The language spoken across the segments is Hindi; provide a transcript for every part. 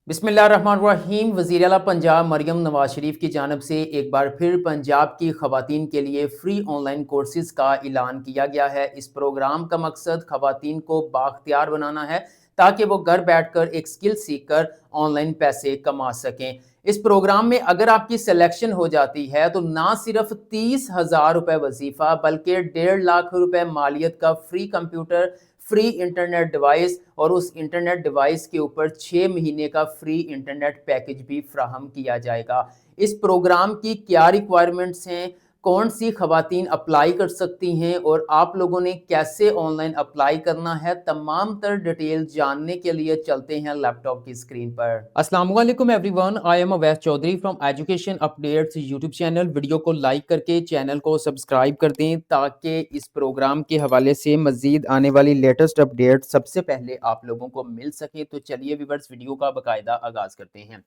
बिस्मिल्लाहिर्रहमानिर्रहीम। वज़ीर आला पंजाब मरियम नवाज शरीफ की जानब से एक बार फिर पंजाब की ख़वातीन के लिए फ्री ऑनलाइन कोर्सेज़ का ऐलान किया गया है। इस प्रोग्राम का मकसद ख़वातीन को बाख्तियार बनाना है ताकि वो घर बैठकर एक स्किल सीख कर ऑनलाइन पैसे कमा सकें। इस प्रोग्राम में अगर आपकी सिलेक्शन हो जाती है तो ना सिर्फ 30,000 रुपये वजीफ़ा बल्कि 1.5 लाख रुपए मालियत का free computer, free internet device और उस इंटरनेट डिवाइस के ऊपर 6 महीने का फ्री इंटरनेट पैकेज भी फ्राहम किया जाएगा। इस प्रोग्राम की क्या रिक्वायरमेंट्स हैं, कौन सी खवातीन अप्लाई कर सकती हैं और आप लोगों ने कैसे ऑनलाइन अप्लाई करना है, तमाम तर डिटेल जानने के लिए चलते हैं लैपटॉप की स्क्रीन पर। अस्सलाम वालेकुम everyone, I am Awais Chaudhary from education updates YouTube channel. Video को लाइक करके चैनल को सब्सक्राइब कर दें ताकि इस प्रोग्राम के हवाले से मजीद आने वाली लेटेस्ट अपडेट सबसे पहले आप लोगों को मिल सके। तो चलिए व्यूअर्स, वीडियो का बाकायदा आगाज़ करते हैं।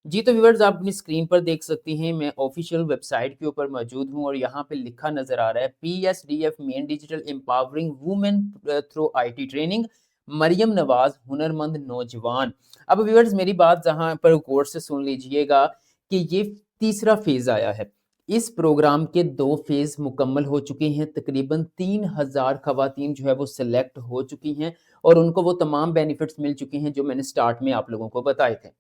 जी तो व्यूअर्स, आप अपनी स्क्रीन पर देख सकती हैं मैं ऑफिशियल वेबसाइट के ऊपर मौजूद हूँ और यहाँ पे लिखा नज़र आ रहा है PSDF मेन digital empowering women through IT training, Maryam Nawaz हुनरमंद नौजवान। अब व्यूअर्स, मेरी बात जहाँ पर गौर से सुन लीजिएगा कि ये तीसरा फेज़ आया है। इस प्रोग्राम के 2 फेज़ मुकम्मल हो चुके हैं। तकरीबन 3000 खवातीन जो है वो सिलेक्ट हो चुकी हैं और उनको वो तमाम बेनिफिट्स मिल चुके हैं जो मैंने स्टार्ट में आप लोगों को बताए थे।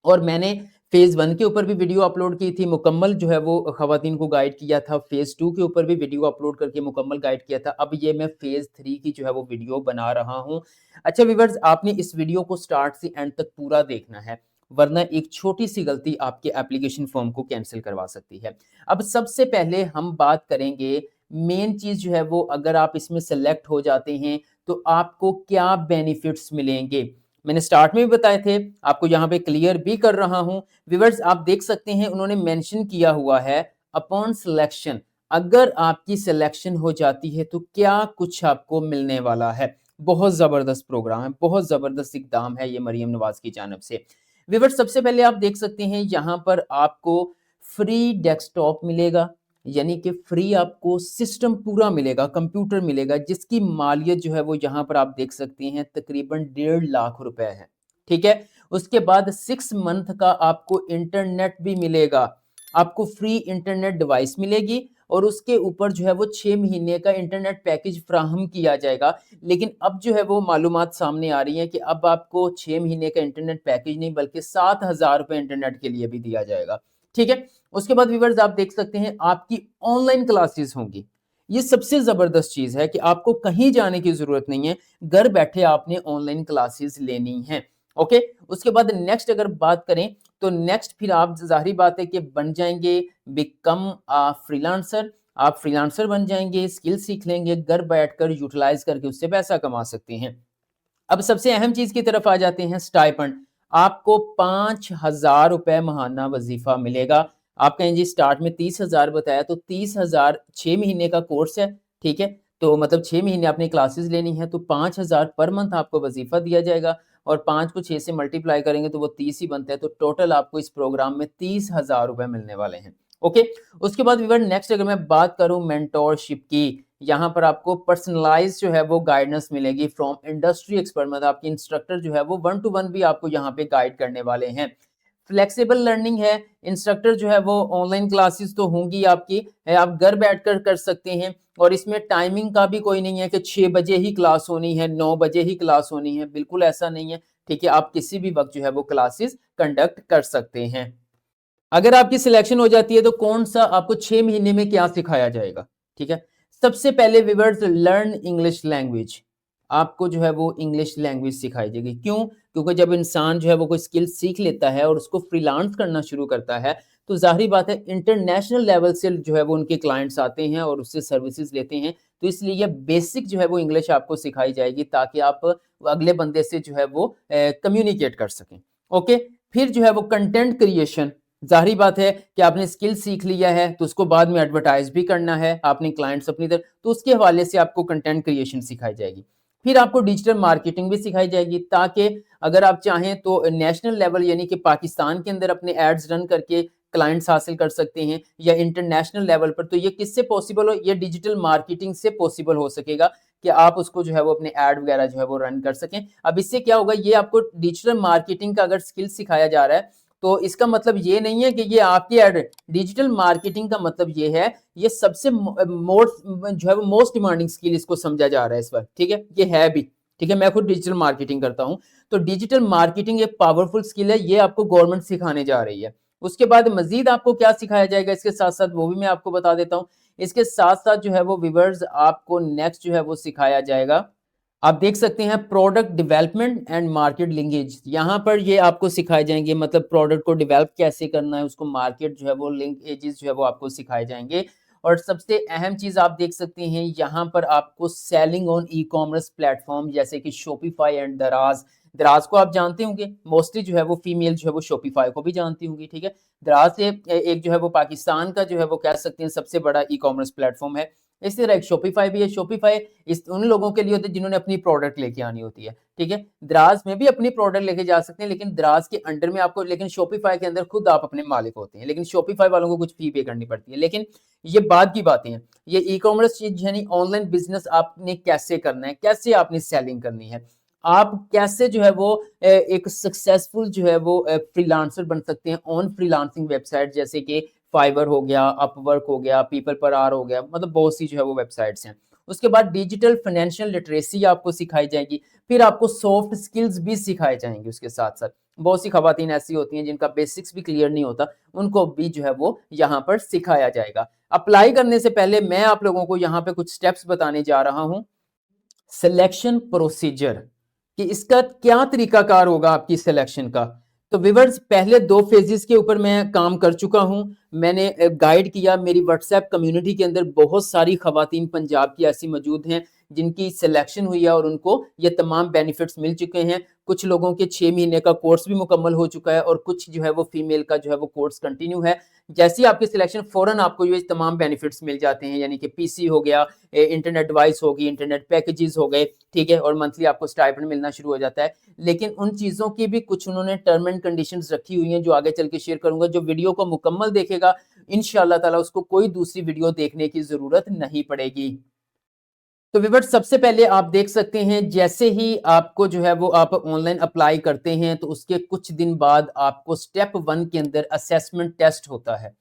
और मैंने फ़ेज़ 1 के ऊपर भी वीडियो अपलोड की थी, मुकम्मल जो है वो ख़वातीन को गाइड किया था। फ़ेज़ 2 के ऊपर भी वीडियो अपलोड करके मुकम्मल गाइड किया था। अब ये मैं फ़ेज़ 3 की जो है वो वीडियो बना रहा हूँ। अच्छा व्यूअर्स, आपने इस वीडियो को स्टार्ट से एंड तक पूरा देखना है, वरना एक छोटी-सी गलती आपके एप्लीकेशन फ़ॉर्म को कैंसल करवा सकती है। अब सबसे पहले हम बात करेंगे, मेन चीज़ जो है वो अगर आप इसमें सेलेक्ट हो जाते हैं, तो आपको क्या बेनिफिट्स मिलेंगे। मैंने स्टार्ट में भी बताए थे, आपको यहाँ पे क्लियर भी कर रहा हूँ। व्यूअर्स, आप देख सकते हैं उन्होंने मेंशन किया हुआ है अपॉन सिलेक्शन, अगर आपकी सिलेक्शन हो जाती है तो क्या कुछ आपको मिलने वाला है। बहुत ज़बरदस्त प्रोग्राम है, बहुत ज़बरदस्त इक़दाम है ये मरियम नवाज़ की जानिब से। व्यूअर्स, सबसे पहले आप देख सकते हैं यहाँ पर आपको फ्री डेस्कटॉप मिलेगा, यानी कि फ्री आपको सिस्टम पूरा मिलेगा, कंप्यूटर मिलेगा जिसकी मालियत जो है वो यहाँ पर आप देख सकते हैं तकरीबन 1.5 लाख रुपए है। ठीक है? उसके बाद 6 मंथ का आपको इंटरनेट भी मिलेगा। आपको फ्री इंटरनेट डिवाइस मिलेगी और उसके ऊपर जो है वो 6 महीने का इंटरनेट पैकेज फ्राहम किया जाएगा। लेकिन अब जो है वो मालूमात सामने आ रही हैं कि अब आपको 6 महीने का इंटरनेट पैकेज नहीं बल्कि 7,000 रुपए इंटरनेट के लिए भी दिया जाएगा। ठीक है? उसके बाद व्यूअर्स, आप देख सकते हैं आपकी ऑनलाइन क्लासेस होंगी। ये सबसे ज़बरदस्त चीज़ है कि आपको कहीं जाने की ज़रूरत नहीं है, घर बैठे आपने ऑनलाइन क्लासेस लेनी हैं। ओके? उसके बाद नेक्स्ट अगर बात करें तो नेक्स्ट फिर आप ज़ाहिर बात है कि बन जाएँगे बिकम फ्रीलांसर। आप फ्रीलांसर बन जाएँगे, स्किल सीख लेंगे, घर बैठकर यूटिलाइज़ करके उससे पैसा कमा सकते हैं। अब सबसे अहम चीज़ की तरफ आ जाते हैं, स्टाइपेंड। आपको 5,000 रुपए महाना वज़ीफ़ा मिलेगा। आप कहें जी स्टार्ट में 30,000 बताया तो 30,000 6 महीने का कोर्स है, ठीक है? तो मतलब 6 महीने आपने क्लासेस लेनी है तो 5,000 पर मंथ आपको वज़ीफ़ा दिया जाएगा और 5 को 6 से मल्टीप्लाई करेंगे तो वो 30 ही बनता है, तो टोटल आपको इस प्रोग्राम में 30,000 रुपए मिलने वाले हैं। ओके? उसके बाद व्यूअर नेक्स्ट अगर मैं बात करूँ मेंटोरशिप की, यहाँ पर आपको पर्सनलाइज़ जो है वो गाइडेंस मिलेगी फ्रॉम इंडस्ट्री एक्सपर्ट, मतलब आपके इंस्ट्रक्टर जो है वो 1 टू 1 भी आपको यहाँ पे गाइड करने वाले हैं। फ्लेक्सिबल लर्निंग है, इंस्ट्रक्टर जो है वो ऑनलाइन क्लासेस तो होंगी आपकी, आप घर बैठकर कर सकते हैं और इसमें टाइमिंग का भी कोई नहीं है कि 6 बजे ही क्लास होनी है, 9 बजे ही क्लास होनी है, बिल्कुल ऐसा नहीं है। ठीक है? आप किसी भी वक़्त जो है वो क्लासेस कंडक्ट कर सकते हैं। अगर आपकी सिलेक्शन हो जाती है तो कौन-सा आपको 6 महीने में क्या सिखाया जाएगा, ठीक है? सबसे पहले व्यूअर्स, लर्न इंग्लिश लैंग्वेज। आपको जो है वो इंग्लिश लैंग्वेज सिखाई जाएगी। क्यों? क्योंकि जब इंसान जो है वो कोई स्किल सीख लेता है और उसको फ्रीलांस करना शुरू करता है, तो ज़ाहिर बात है इंटरनेशनल लेवल से जो है वो उनके क्लाइंट्स आते हैं और उससे सर्विसेज़ लेते हैं। तो इसलिए ये बेसिक जो है वो इंग्लिश आपको सिखाई जाएगी ताकि आप अगले बंदे से जो है वो कम्युनिकेट कर सकें। ओके? फिर जो है वो कंटेंट क्रिएशन। ज़ाहिर बात है कि आपने स्किल सीख लिया है तो उसको बाद में एडवर्टाइज़ भी करना है, आपने क्लाइंट्स अपनी तरफ, तो उसके हवाले से आपको कंटेंट क्रिएशन सिखाई जाएगी। फिर आपको डिजिटल मार्केटिंग भी सिखाई जाएगी ताकि अगर आप चाहें तो नेशनल लेवल यानी कि पाकिस्तान के अंदर अपने एड्स रन करके क्लाइंट्स हासिल कर सकते हैं या इंटरनेशनल लेवल पर, तो ये किससे पॉसिबल हो, ये डिजिटल मार्केटिंग से पॉसिबल हो सकेगा कि आप उसको जो है वो अपने ऐड वगैरह जो है वो रन कर सकें। अब इससे क्या होगा, ये आपको डिजिटल मार्केटिंग का अगर स्किल सिखाया जा रहा है तो इसका मतलब ये नहीं है कि ये आपकी ऐड। डिजिटल मार्केटिंग का मतलब ये है, ये सबसे मोस्ट जो है वो मोस्ट डिमांडिंग स्किल इसको समझा जा रहा है इस वक्त, ठीक है, ये है भी, ठीक है। मैं खुद डिजिटल मार्केटिंग करता हूं, तो डिजिटल मार्केटिंग एक पावरफुल स्किल है, ये आपको गवर्नमेंट सिखाने जा रही है। उसके बाद मजीद आपको क्या सिखाया जाएगा इसके साथ साथ, वो भी मैं आपको बता देता हूँ। इसके साथ साथ जो है वो व्यूअर्स आपको नेक्स्ट जो है वो सिखाया जाएगा, आप देख सकते हैं product development and market linkage. यहाँ पर ये आपको सिखाए जाएंगे, मतलब प्रोडक्ट को डेवलप कैसे करना है, उसको मार्केट जो है वो लिंकेजेस जो है वो आपको सिखाए जाएंगे। और सबसे अहम चीज आप देख सकते हैं यहाँ पर आपको selling on e commerce platform जैसे कि शॉपिफाई एंड दराज। दराज को आप जानते होंगे, मोस्टली जो है वो फीमेल जो है वो शॉपिफाई को भी जानती होंगी, ठीक है। दराज से एक जो है वो पाकिस्तान का जो है वो कह सकते हैं सबसे बड़ा ई कॉमर्स प्लेटफॉर्म है। इसी तरह एक शॉपिफाई भी है। शॉपिफाई इस उन लोगों के लिए होती है जिन्होंने अपनी प्रोडक्ट लेके आनी होती है, ठीक है। दराज में भी अपनी प्रोडक्ट लेके जा सकते हैं, लेकिन दराज के अंडर में आपको, लेकिन शॉपिफाई के अंदर खुद आप अपने मालिक होते हैं, लेकिन शॉपिफाई वालों को कुछ फी पे करनी पड़ती है। लेकिन ये बाद की बातें हैं। ये ई कॉमर्स चीज यानी ऑनलाइन बिजनेस आपने कैसे करना है, कैसे आपने सेलिंग करनी है, आप कैसे जो है वो एक सक्सेसफुल जो है वो फ्रीलांसर बन सकते हैं ऑन फ्रीलांसिंग वेबसाइट जैसे कि फाइवर हो गया, अपवर्क हो गया, पीपल पर आर हो गया, मतलब बहुत सी जो है वो वेबसाइट्स हैं। उसके बाद डिजिटल फाइनेंशियल लिटरेसी आपको सिखाई जाएगी। फिर आपको सॉफ्ट स्किल्स भी सिखाए जाएंगे उसके साथ साथ। बहुत सी खवातीन ऐसी होती हैं जिनका बेसिक्स भी क्लियर नहीं होता, उनको भी जो है वो यहाँ पर सिखाया जाएगा। अप्लाई करने से पहले मैं आप लोगों को यहाँ पे कुछ स्टेप्स बताने जा रहा हूँ। सिलेक्शन प्रोसीजर कि इसका क्या तरीकाकार होगा आपकी सिलेक्शन का। तो व्यूअर्स पहले 2 फेजेस के ऊपर मैं काम कर चुका हूं, मैंने गाइड किया। मेरी व्हाट्सएप कम्युनिटी के अंदर बहुत सारी खवातीन पंजाब की ऐसी मौजूद हैं जिनकी सिलेक्शन हुई है और उनको ये तमाम बेनिफिट्स मिल चुके हैं। कुछ लोगों के 6 महीने का कोर्स भी मुकम्मल हो चुका है और कुछ जो है वो फीमेल का जो है वो कोर्स कंटिन्यू है। जैसी आपकी सिलेक्शन फौरन आपको ये तमाम बेनिफिट्स मिल जाते हैं, यानी कि पीसी हो गया, इंटरनेट डिवाइस होगी, इंटरनेट पैकेजेस हो गए, ठीक है, और मंथली आपको स्टाइपेंड मिलना शुरू हो जाता है। लेकिन उन चीज़ों की भी कुछ उन्होंने टर्म एंड कंडीशंस रखी हुई हैं जो आगे चल के शेयर करूंगा। जो वीडियो को मुकम्मल देखेगा इंशाअल्लाह ताला उसको कोई दूसरी वीडियो देखने की जरूरत नहीं पड़ेगी। तो व्यूअर्स सबसे पहले आप देख सकते हैं, जैसे ही आपको जो है वो आप ऑनलाइन अप्लाई करते हैं तो उसके कुछ दिन बाद आपको स्टेप 1 के अंदर असेसमेंट टेस्ट होता है।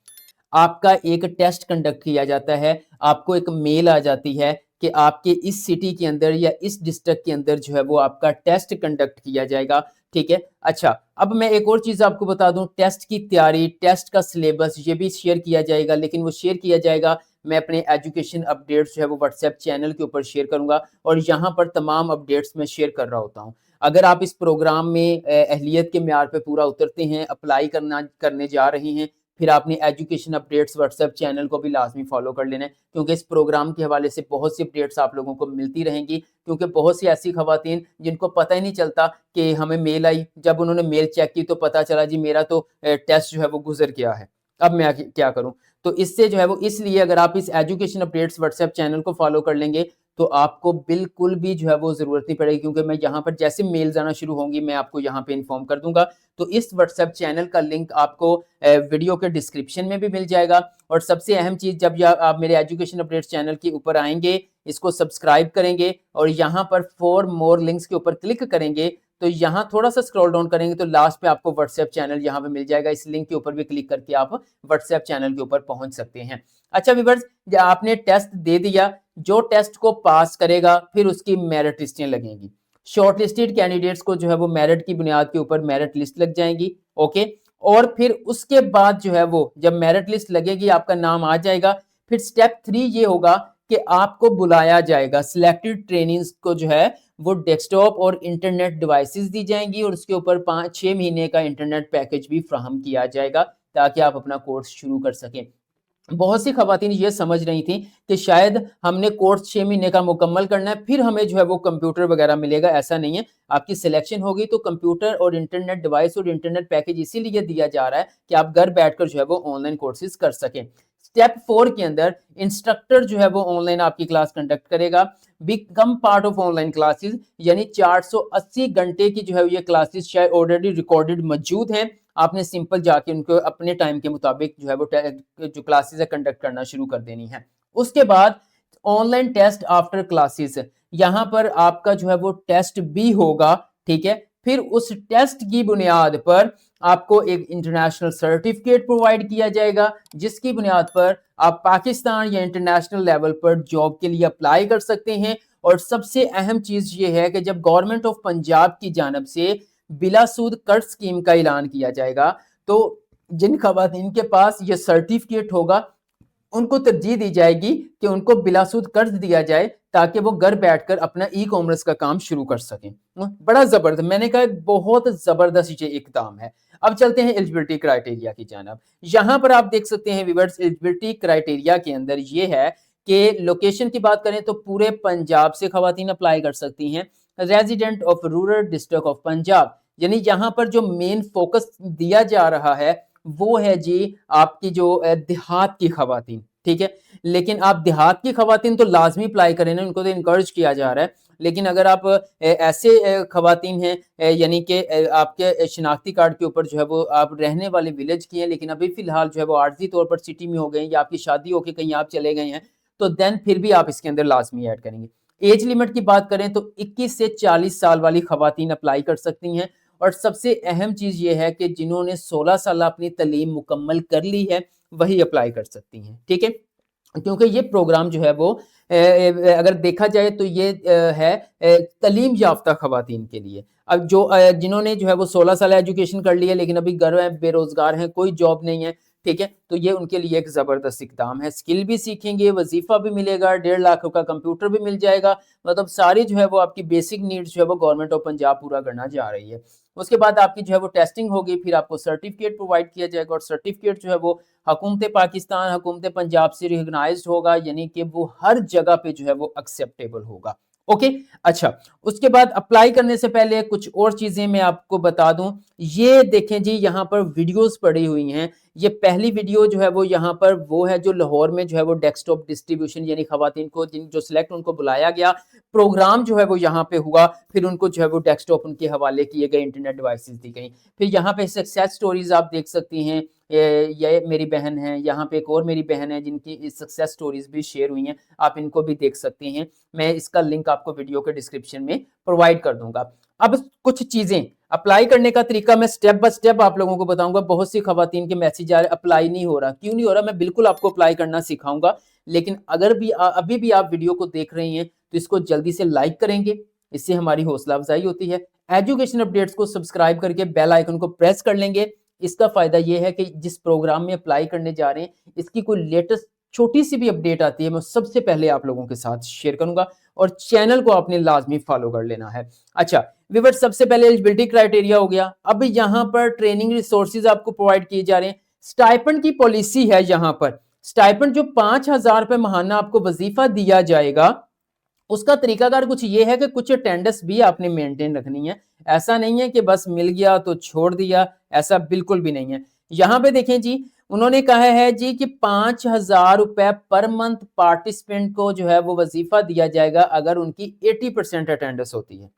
आपका एक टेस्ट कंडक्ट किया जाता है, आपको एक मेल आ जाती है कि आपके इस सिटी के अंदर या इस डिस्ट्रिक्ट के अंदर जो है वो आपका टेस्ट कंडक्ट किया जाएगा, ठीक है। अच्छा, अब मैं एक और चीज़ आपको बता दूं, टेस्ट की तैयारी, टेस्ट का सिलेबस ये भी शेयर किया जाएगा, लेकिन वो शेयर किया जाएगा मैं अपने एजुकेशन अपडेट्स जो है वो व्हाट्सएप चैनल के ऊपर शेयर करूंगा और यहाँ पर तमाम अपडेट्स मैं शेयर कर रहा होता हूँ। अगर आप इस प्रोग्राम में अहलियत के म्यार पे पूरा उतरते हैं, अप्लाई करने जा रहे हैं, फिर आपने एजुकेशन अपडेट्स व्हाट्सएप चैनल को भी लाजमी फॉलो कर लेना है, क्योंकि इस प्रोग्राम के हवाले से बहुत सी अपडेट्स आप लोगों को मिलती रहेंगी। क्योंकि बहुत सी ऐसी खवातीन जिनको पता ही नहीं चलता कि हमें मेल आई, जब उन्होंने मेल चेक की तो पता चला जी मेरा तो टेस्ट जो है वो गुजर गया है, अब मैं क्या करूं। तो इससे जो है वो, इसलिए अगर आप इस एजुकेशन अपडेट्स व्हाट्सएप चैनल को फॉलो कर लेंगे तो आपको बिल्कुल भी जो है वो जरूरत नहीं पड़ेगी, क्योंकि मैं यहाँ पर जैसे मेल्स आना शुरू होंगी मैं आपको यहाँ पे इन्फॉर्म कर दूंगा। तो इस व्हाट्सएप चैनल का लिंक आपको वीडियो के डिस्क्रिप्शन में भी मिल जाएगा। और सबसे अहम चीज, जब आप मेरे एजुकेशन अपडेट्स चैनल के ऊपर आएंगे, इसको सब्सक्राइब करेंगे और यहाँ पर फॉर मोर लिंक्स के ऊपर क्लिक करेंगे, तो यहाँ थोड़ा सा स्क्रॉल डाउन करेंगे तो लास्ट पे आपको व्हाट्सएप चैनल यहाँ पे मिल जाएगा। इस लिंक के ऊपर भी क्लिक करके आप व्हाट्सएप चैनल के ऊपर पहुंच सकते हैं। अच्छा व्यूअर्स, आपने टेस्ट दे दिया, जो टेस्ट को पास करेगा फिर उसकी मेरिट लिस्टें लगेंगी। शॉर्ट लिस्टेड कैंडिडेट्स को जो है वो मेरिट की बुनियाद के ऊपर मेरिट लिस्ट लग जाएंगी, ओके। और फिर उसके बाद जो है वो जब मेरिट लिस्ट लगेगी, आपका नाम आ जाएगा, फिर स्टेप 3 ये होगा कि आपको बुलाया जाएगा। सिलेक्टेड ट्रेनिंग्स को जो है वो डेस्कटॉप और इंटरनेट डिवाइसेस दी जाएंगी और उसके ऊपर 5-6 महीने का इंटरनेट पैकेज भी फ्राहम किया जाएगा ताकि आप अपना कोर्स शुरू कर सकें। बहुत सी खवातीन ये समझ रही थी कि शायद हमने कोर्स 6 महीने का मुकम्मल करना है फिर हमें जो है वो कंप्यूटर वगैरह मिलेगा। ऐसा नहीं है, आपकी सिलेक्शन होगी तो कंप्यूटर और इंटरनेट डिवाइस और इंटरनेट पैकेज इसीलिए दिया जा रहा है कि आप घर बैठकर जो है वो ऑनलाइन कोर्सेज कर सकें। स्टेप 4 के अंदर इंस्ट्रक्टर जो है वो ऑनलाइन आपकी क्लास कंडक्ट करेगा। Become part of online classes, यानी 480 घंटे की जो है ये क्लासेस शायद ऑलरेडी रिकॉर्डेड मौजूद हैं। आपने सिंपल जाके उनको अपने टाइम के मुताबिक जो है वो जो क्लासेस है कंडक्ट करना शुरू कर देनी है। उसके बाद ऑनलाइन टेस्ट आफ्टर क्लासेस, यहाँ पर आपका जो है वो टेस्ट भी होगा, ठीक है। फिर उस टेस्ट की बुनियाद पर आपको एक इंटरनेशनल सर्टिफिकेट प्रोवाइड किया जाएगा, जिसकी बुनियाद पर आप पाकिस्तान या इंटरनेशनल लेवल पर जॉब के लिए अप्लाई कर सकते हैं। और सबसे अहम चीज ये है कि जब गवर्नमेंट ऑफ पंजाब की जानब से बिलासूद कर्ज स्कीम का ऐलान किया जाएगा, तो जिन खवातीन के पास ये सर्टिफिकेट होगा उनको तरजीह दी जाएगी कि उनको बिलासूद कर्ज दिया जाए, ताकि वो घर बैठकर अपना ई कॉमर्स का काम शुरू कर सकें। बड़ा जबरदस्त, मैंने कहा बहुत जबरदस्त ये इकदाम है। अब चलते हैं एलिजिबिलिटी क्राइटेरिया की जानब। यहाँ पर आप देख सकते हैं व्यूअर्स, एलिजिबिलिटी क्राइटेरिया के अंदर ये है कि लोकेशन की बात करें तो पूरे पंजाब से खवातीन अप्लाई कर सकती हैं। Resident of rural district of Punjab, यानी यहाँ पर जो मेन फोकस दिया जा रहा है वो है जी आपकी जो देहात की खवातीन, ठीक है। लेकिन आप देहात की खवातीन तो लाजमी अप्लाई करें ना, उनको तो इनकरेज किया जा रहा है। लेकिन अगर आप ऐसे खवातीन हैं यानी कि आपके शिनाख्ती कार्ड के ऊपर जो है वो आप रहने वाले विलेज की हैं, लेकिन अभी फिलहाल जो है वो आर्जी तौर पर सिटी में हो गए या आपकी शादी होकर कहीं आप चले गए हैं, तो देन फिर भी आप इसके अंदर लाजमी ऐड करेंगे। एज लिमिट की बात करें तो 21 से 40 साल वाली खवातीन अप्लाई कर सकती हैं। और सबसे अहम चीज ये है कि जिन्होंने 16 साल अपनी तालीम मुकम्मल कर ली है वही अप्लाई कर सकती हैं, ठीक है। क्योंकि ये प्रोग्राम जो है वो अगर देखा जाए तो ये है तालीम याफ्ता खवातीन के लिए। अब जो जिन्होंने जो है वो 16 साल एजुकेशन कर ली है लेकिन अभी घर में बेरोजगार हैं, कोई जॉब नहीं है, ठीक है, तो ये उनके लिए एक जबरदस्त इकदाम है। स्किल भी सीखेंगे, वजीफा भी मिलेगा, 1.5 लाख का कंप्यूटर भी मिल जाएगा। मतलब सारी जो है वो आपकी बेसिक नीड्स जो है वो गवर्नमेंट ऑफ पंजाब पूरा करना जा रही है। उसके बाद आपकी जो है वो टेस्टिंग होगी, फिर आपको सर्टिफिकेट प्रोवाइड किया जाएगा और सर्टिफिकेट जो है वो हुकूमत पाकिस्तान, हुकूमत पंजाब से रिकॉग्नाइज्ड होगा, यानी कि वो हर जगह पे जो है वो एक्सेप्टेबल होगा। ओके, अच्छा, उसके बाद अप्लाई करने से पहले कुछ और चीजें मैं आपको बता दूं। ये देखें जी, यहाँ पर वीडियोस पड़ी हुई हैं। ये पहली वीडियो जो है वो यहाँ पर वो है जो लाहौर में जो है वो डेस्कटॉप डिस्ट्रीब्यूशन यानी खवातीन को जिन जो सिलेक्ट उनको बुलाया गया, प्रोग्राम जो है वो यहाँ पे हुआ, फिर उनको जो है वो डेस्कटॉप उनके हवाले किए गए, इंटरनेट डिवाइसेस दी गई। फिर यहाँ पे सक्सेस स्टोरीज आप देख सकती हैं। ये मेरी बहन है, यहाँ पे एक और मेरी बहन है जिनकी सक्सेस स्टोरीज भी शेयर हुई हैं, आप इनको भी देख सकती हैं। मैं इसका लिंक आपको वीडियो के डिस्क्रिप्शन में प्रोवाइड कर दूंगा। अब कुछ चीजें अप्लाई करने का तरीका मैं स्टेप बाय स्टेप आप लोगों को बताऊंगा। बहुत सी खवातीन के मैसेज आ रहे अप्लाई नहीं हो रहा, क्यों नहीं हो रहा, मैं बिल्कुल आपको अप्लाई करना सिखाऊंगा। लेकिन अगर भी अभी भी आप वीडियो को देख रही हैं तो इसको जल्दी से लाइक करेंगे, इससे हमारी हौसला अफजाई होती है। एजुकेशन अपडेट्स को सब्सक्राइब करके बेल आइकन को प्रेस कर लेंगे। इसका फायदा यह है कि जिस प्रोग्राम में अप्लाई करने जा रहे हैं इसकी कोई लेटेस्ट छोटी सी भी अपडेट आती है मैं सबसे पहले आप लोगों के साथ शेयर करूंगा। और चैनल को आपने लाजमी फॉलो कर लेना है। अच्छा व्यूअर्स, सबसे पहले एलिजिबिलिटी क्राइटेरिया हो गया। अब यहाँ पर ट्रेनिंग रिसोर्सेज आपको प्रोवाइड किए जा रहे हैं। स्टाइपेंड की पॉलिसी है, यहाँ पर स्टाइपेंड जो 5,000 रुपए महाना आपको वजीफा दिया जाएगा, उसका तरीकाकार कुछ ये है कि कुछ अटेंडेंस भी आपने मेंटेन रखनी है। ऐसा नहीं है कि बस मिल गया तो छोड़ दिया, ऐसा बिल्कुल भी नहीं है। यहाँ पे देखें जी, उन्होंने कहा है जी कि 5,000 रुपए पर मंथ पार्टिसिपेंट को जो है वो वजीफा दिया जाएगा अगर उनकी 80% अटेंडेंस होती है।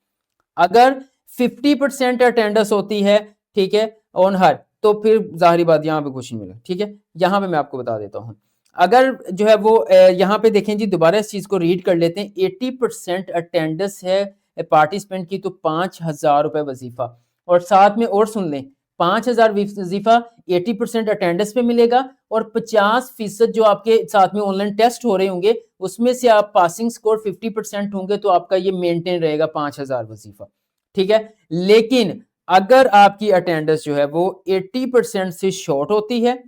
अगर 50% अटेंडेंस होती है, ठीक है, ऑन हर, तो फिर जाहिर बात यहाँ पे कुछ नहीं मिलेगा, ठीक है। यहाँ पे मैं आपको बता देता हूँ, अगर जो है वो यहाँ पे देखें जी, दोबारा इस चीज को रीड कर लेते हैं। 80% अटेंडेंस है पार्टिसिपेंट की तो 5,000 रुपए वजीफा। और साथ में और सुन लें, 5,000 वजीफा 80% अटेंडेंस पे मिलेगा और 50% जो आपके साथ में ऑनलाइन टेस्ट हो रहे होंगे उसमें से आप पासिंग स्कोर 50% होंगे तो आपका ये मेंटेन रहेगा 5,000 वजीफा, ठीक है। लेकिन अगर आपकी अटेंडेंस जो है वो 80% से शॉर्ट होती है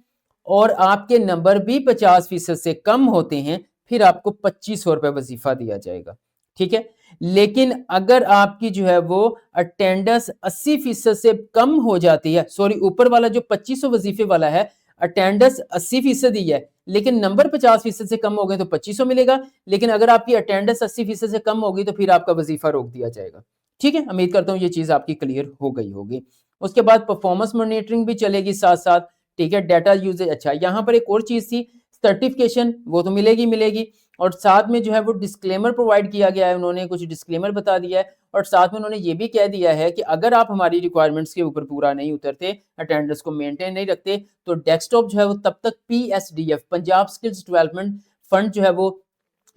और आपके नंबर भी 50% से कम होते हैं, फिर आपको 2,500 रुपए वजीफा दिया जाएगा, ठीक है। लेकिन अगर आपकी जो है वो अटेंडेंस 80% से कम हो जाती है, सॉरी ऊपर वाला जो 2,500 वजीफे वाला है, अटेंडेंस 80% ही है लेकिन नंबर 50% से कम हो गए तो 2,500 मिलेगा। लेकिन अगर आपकी अटेंडेंस 80% से कम होगी तो फिर आपका वजीफा रोक दिया जाएगा, ठीक है। उम्मीद करता हूँ ये चीज आपकी क्लियर हो गई होगी। उसके बाद परफॉर्मेंस मॉनिटरिंग भी चलेगी साथ साथ, ठीक है। डाटा यूजेज, अच्छा यहाँ पर एक और चीज थी, सर्टिफिकेशन वो तो मिलेगी मिलेगी और साथ में जो है वो डिस्क्लेमर प्रोवाइड किया गया है, उन्होंने कुछ डिस्क्लेमर बता दिया है और साथ में उन्होंने ये भी कह दिया है कि अगर आप हमारी रिक्वायरमेंट्स के ऊपर पूरा नहीं उतरते, अटेंडेंस को मेंटेन नहीं रखते, तो डेस्कटॉप जो है वो तब तक PSDF Punjab skills development fund जो है वो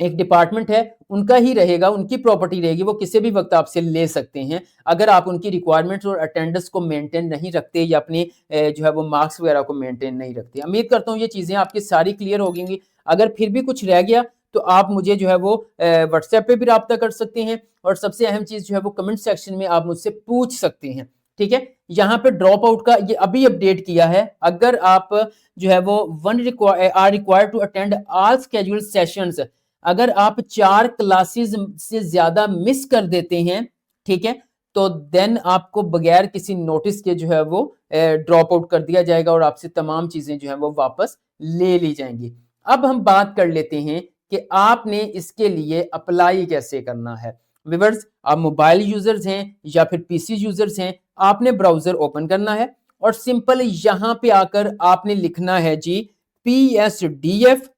एक डिपार्टमेंट है, उनका ही रहेगा, उनकी प्रॉपर्टी रहेगी, वो किसी भी वक्त आपसे ले सकते हैं अगर आप उनकी रिक्वायरमेंट्स और अटेंडेंस को मेंटेन नहीं रखते या अपनी जो है वो मार्क्स वगैरह को मेंटेन नहीं रखते। उम्मीद करता हूँ ये चीज़ें आपकी सारी क्लियर हो गई। अगर फिर भी कुछ रह गया तो आप मुझे जो है वो व्हाट्सएप पे भी रब्ता कर सकते हैं, और सबसे अहम चीज़ जो है वो कमेंट सेक्शन में आप मुझसे पूछ सकते हैं। ठीक है, यहाँ पे ड्रॉप आउट का ये अभी अपडेट किया है। अगर आप जो है वो are required to attend all scheduled sessions, अगर आप 4 क्लासेस से ज्यादा मिस कर देते हैं, ठीक है, तो देन आपको बगैर किसी नोटिस के जो है वो ड्रॉप आउट कर दिया जाएगा और आपसे तमाम चीजें जो है वो वापस ले ली जाएंगी। अब हम बात कर लेते हैं कि आपने इसके लिए अप्लाई कैसे करना है। व्यूअर्स, आप मोबाइल यूजर्स हैं या फिर पीसी यूजर्स हैं, आपने ब्राउजर ओपन करना है और सिंपल यहां पे आकर आपने लिखना है जी PSDF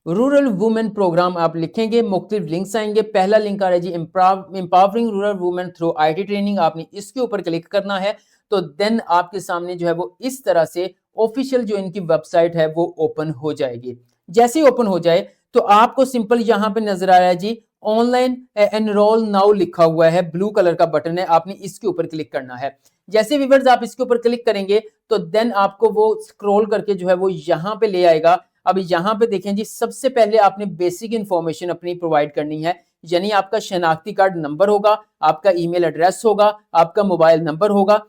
रूरल वुमेन प्रोग्राम आप लिखेंगे, मुख्तलिफ लिंक्स आएंगे। पहला लिंक आ रहा है जी empowering rural women through IT training, आपने इसके ऊपर क्लिक करना है। तो देन आपके सामने जो है वो इस तरह से ऑफिशियल जो इनकी वेबसाइट है वो ओपन हो जाएगी। जैसे ही ओपन हो जाए तो आपको सिंपल यहाँ पे नजर आ रहा है जी ऑनलाइन एनरोल नाउ लिखा हुआ है, ब्लू कलर का बटन है, आपने इसके ऊपर क्लिक करना है। जैसे व्यूअर्स आप इसके ऊपर क्लिक करेंगे तो देन आपको वो स्क्रॉल करके जो है वो यहाँ पे ले आएगा। अब यहाँ पे देखें जी, सबसे पहले आपने बेसिक इंफॉर्मेशन अपनी प्रोवाइड करनी है, यानी आपका शनाख्ती कार्ड नंबर होगा, आपका ईमेल एड्रेस होगा, आपका मोबाइल नंबर होगा।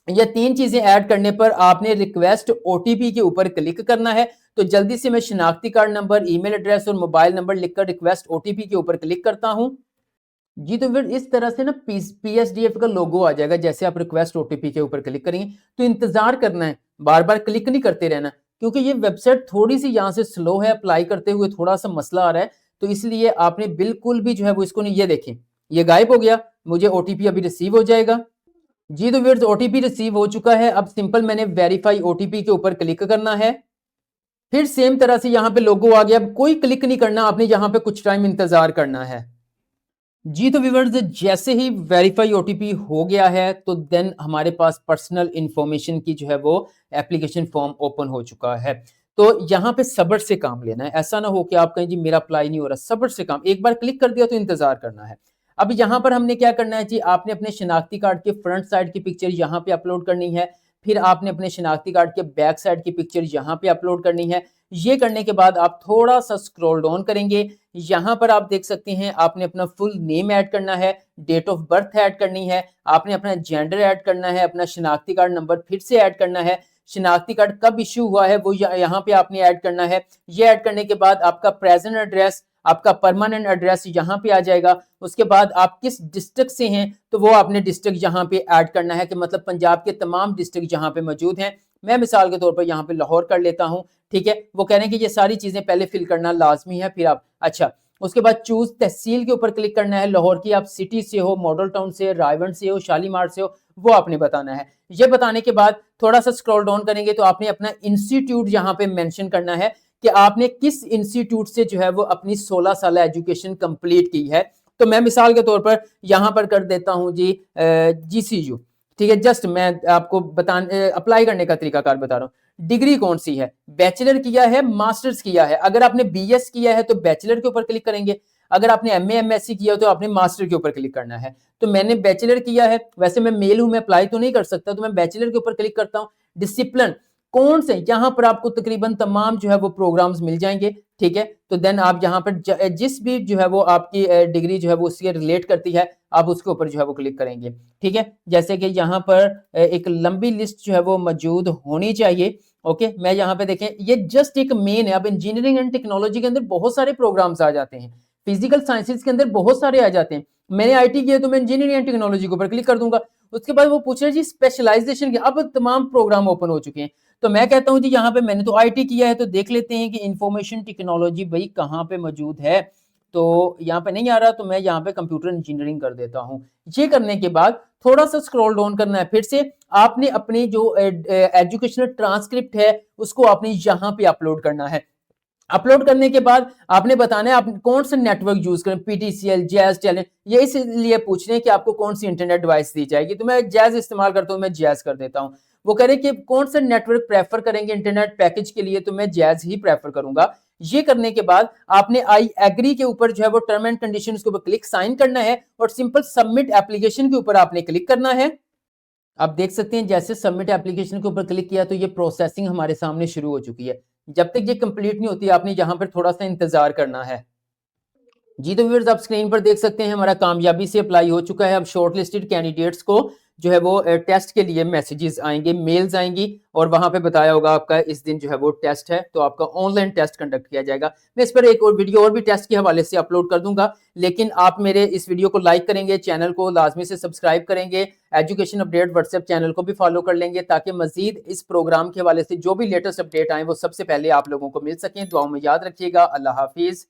ये 3 चीजें ऐड करने पर आपने रिक्वेस्ट OTP के ऊपर क्लिक करना है। तो जल्दी से मैं शनाख्ती कार्ड नंबर, ईमेल एड्रेस और मोबाइल नंबर लिखकर रिक्वेस्ट OTP के ऊपर क्लिक करता हूं जी। तो फिर इस तरह से ना PSDF का लोगो आ जाएगा। जैसे आप रिक्वेस्ट OTP के ऊपर क्लिक करेंगे तो इंतजार करना है, बार बार क्लिक नहीं करते रहना, क्योंकि ये वेबसाइट थोड़ी सी यहाँ से स्लो है, अप्लाई करते हुए थोड़ा सा मसला आ रहा है। तो इसलिए आपने बिल्कुल भी जो है वो इसको नहीं, ये देखें ये गायब हो गया, मुझे OTP अभी रिसीव हो जाएगा जी। तो फिर OTP रिसीव हो चुका है। अब सिंपल मैंने वेरीफाई OTP के ऊपर क्लिक करना है। फिर सेम तरह से यहाँ पे लोगो आ गया, अब कोई क्लिक नहीं करना, आपने यहाँ पे कुछ टाइम इंतजार करना है जी। तो व्यूअर्स, जैसे ही वेरीफाई OTP हो गया है तो देन हमारे पास पर्सनल इंफॉर्मेशन की जो है वो एप्लीकेशन फॉर्म ओपन हो चुका है। तो यहाँ पे सब्र से काम लेना है, ऐसा ना हो कि आप कहें जी मेरा अप्लाई नहीं हो रहा। सब्र से काम, एक बार क्लिक कर दिया तो इंतजार करना है। अब यहाँ पर हमने क्या करना है जी, आपने अपने शनाख्ती कार्ड के फ्रंट साइड की पिक्चर यहाँ पे अपलोड करनी है, फिर आपने अपने शनाख्ती कार्ड के बैक साइड की पिक्चर यहाँ पे अपलोड करनी है। ये करने के बाद आप थोड़ा सा स्क्रॉल डाउन करेंगे, यहाँ पर आप देख सकते हैं आपने अपना फुल नेम ऐड करना है, डेट ऑफ बर्थ ऐड करनी है, आपने अपना जेंडर ऐड करना है, अपना शनाख्ती कार्ड नंबर फिर से ऐड करना है, शनाख्ती कार्ड कब इशू हुआ है वो यहाँ पे आपने ऐड करना है। ये ऐड करने के बाद आपका प्रेजेंट एड्रेस, आपका परमानेंट एड्रेस यहाँ पे आ जाएगा। उसके बाद आप किस डिस्ट्रिक्ट से हैं तो वो आपने डिस्ट्रिक्ट यहाँ पे ऐड करना है, कि मतलब पंजाब के तमाम डिस्ट्रिक्ट यहाँ पे मौजूद हैं। मैं मिसाल के तौर पर यहाँ पे लाहौर कर लेता हूँ, ठीक है। वो कह रहे हैं कि ये सारी चीजें पहले फिल करना लाजमी है, फिर आप अच्छा उसके बाद चूज तहसील के ऊपर क्लिक करना है। लाहौर की आप सिटी से हो, मॉडल टाउन से, रायवंड से हो, शालीमार से हो, वो आपने बताना है। ये बताने के बाद थोड़ा सा स्क्रॉल डाउन करेंगे तो आपने अपना इंस्टीट्यूट यहाँ पे मेंशन करना है कि आपने किस इंस्टीट्यूट से जो है वो अपनी 16 साल एजुकेशन कंप्लीट की है। तो मैं मिसाल के तौर पर यहाँ पर कर देता हूँ जी GCU, ठीक है। जस्ट मैं आपको अप्लाई करने का तरीकाकार बता रहा हूँ। डिग्री कौन सी है, बैचलर किया है, मास्टर्स किया है। अगर आपने BS किया है तो बैचलर के ऊपर क्लिक करेंगे, अगर आपने MA MSc किया हो तो आपने मास्टर के ऊपर क्लिक करना है। तो मैंने बैचलर किया है, वैसे मैं मेल हूं, मैं अप्लाई तो नहीं कर सकता, तो मैं बैचलर के ऊपर क्लिक करता हूँ। डिसिप्लिन कौन से, यहाँ पर आपको तकरीबन तमाम जो है वो प्रोग्राम्स मिल जाएंगे, ठीक है। तो देन आप यहाँ पर जिस भी जो है वो आपकी डिग्री जो है वो उससे रिलेट करती है, आप उसके ऊपर जो है वो क्लिक करेंगे, ठीक है। जैसे कि यहाँ पर एक लंबी लिस्ट जो है वो मौजूद होनी चाहिए। ओके, मैं यहाँ पे देखें, ये जस्ट एक मेन है। अब इंजीनियरिंग एंड टेक्नोलॉजी के अंदर बहुत सारे प्रोग्राम्स आ जाते हैं, फिजिकल साइंसेज के अंदर बहुत सारे आ जाते हैं। मैंने IT किया तो मैं इंजीनियरिंग एंड टेक्नोलॉजी के ऊपर क्लिक कर दूंगा। उसके बाद वो पूछ रहे जी स्पेशलाइजेशन के, अब तमाम प्रोग्राम ओपन हो चुके हैं। तो मैं कहता हूं जी यहाँ पे मैंने तो IT किया है, तो देख लेते हैं कि इंफॉर्मेशन टेक्नोलॉजी भाई कहाँ पे मौजूद है। तो यहाँ पे नहीं आ रहा, तो मैं यहाँ पे कंप्यूटर इंजीनियरिंग कर देता हूँ। ये करने के बाद थोड़ा सा स्क्रॉल डाउन करना है, फिर से आपने अपनी जो एजुकेशनल ट्रांसक्रिप्ट है उसको आपने यहाँ पे अपलोड करना है। अपलोड करने के बाद आपने बताना है आप कौन सा नेटवर्क यूज करें, PTCL, जैज, टेलेंट। ये इसलिए पूछ रहे हैं कि आपको कौन सी इंटरनेट डिवाइस दी जाएगी, तो मैं जैज इस्तेमाल करता हूँ, मैं जैज कर देता हूँ। वो कह रहे हैं कि कौन सा नेटवर्क प्रेफर करेंगे इंटरनेट पैकेज के लिए, तो मैं जैज ही प्रेफर करूंगा। ये करने के बाद आपने आई एग्री के ऊपर जो है वो टर्म एंड कंडीशन के ऊपर क्लिक साइन करना है और सिंपल सबमिट एप्लीकेशन के ऊपर आपने क्लिक करना है। आप देख सकते हैं जैसे सबमिट एप्लीकेशन के ऊपर क्लिक किया तो ये प्रोसेसिंग हमारे सामने शुरू हो चुकी है। जब तक ये कंप्लीट नहीं होती आपने यहाँ पर थोड़ा सा इंतजार करना है। जी तो व्यूअर्स आप स्क्रीन पर देख सकते हैं हमारा कामयाबी से अप्लाई हो चुका है। अब शॉर्ट लिस्टेड कैंडिडेट्स को जो है वो टेस्ट के लिए मैसेजेस आएंगे, मेल्स आएंगी और वहां पे बताया होगा आपका इस दिन जो है वो टेस्ट है, तो आपका ऑनलाइन टेस्ट कंडक्ट किया जाएगा। मैं इस पर एक और वीडियो और भी टेस्ट के हवाले से अपलोड कर दूंगा, लेकिन आप मेरे इस वीडियो को लाइक करेंगे, चैनल को लाजमी से सब्सक्राइब करेंगे, एजुकेशन अपडेट व्हाट्सएप चैनल को भी फॉलो कर लेंगे ताकि मजीद इस प्रोग्राम के हवाले से जो भी लेटेस्ट अपडेट आए वो सबसे पहले आप लोगों को मिल सकें। दुआओं में याद रखिएगा। अल्लाह हाफिज।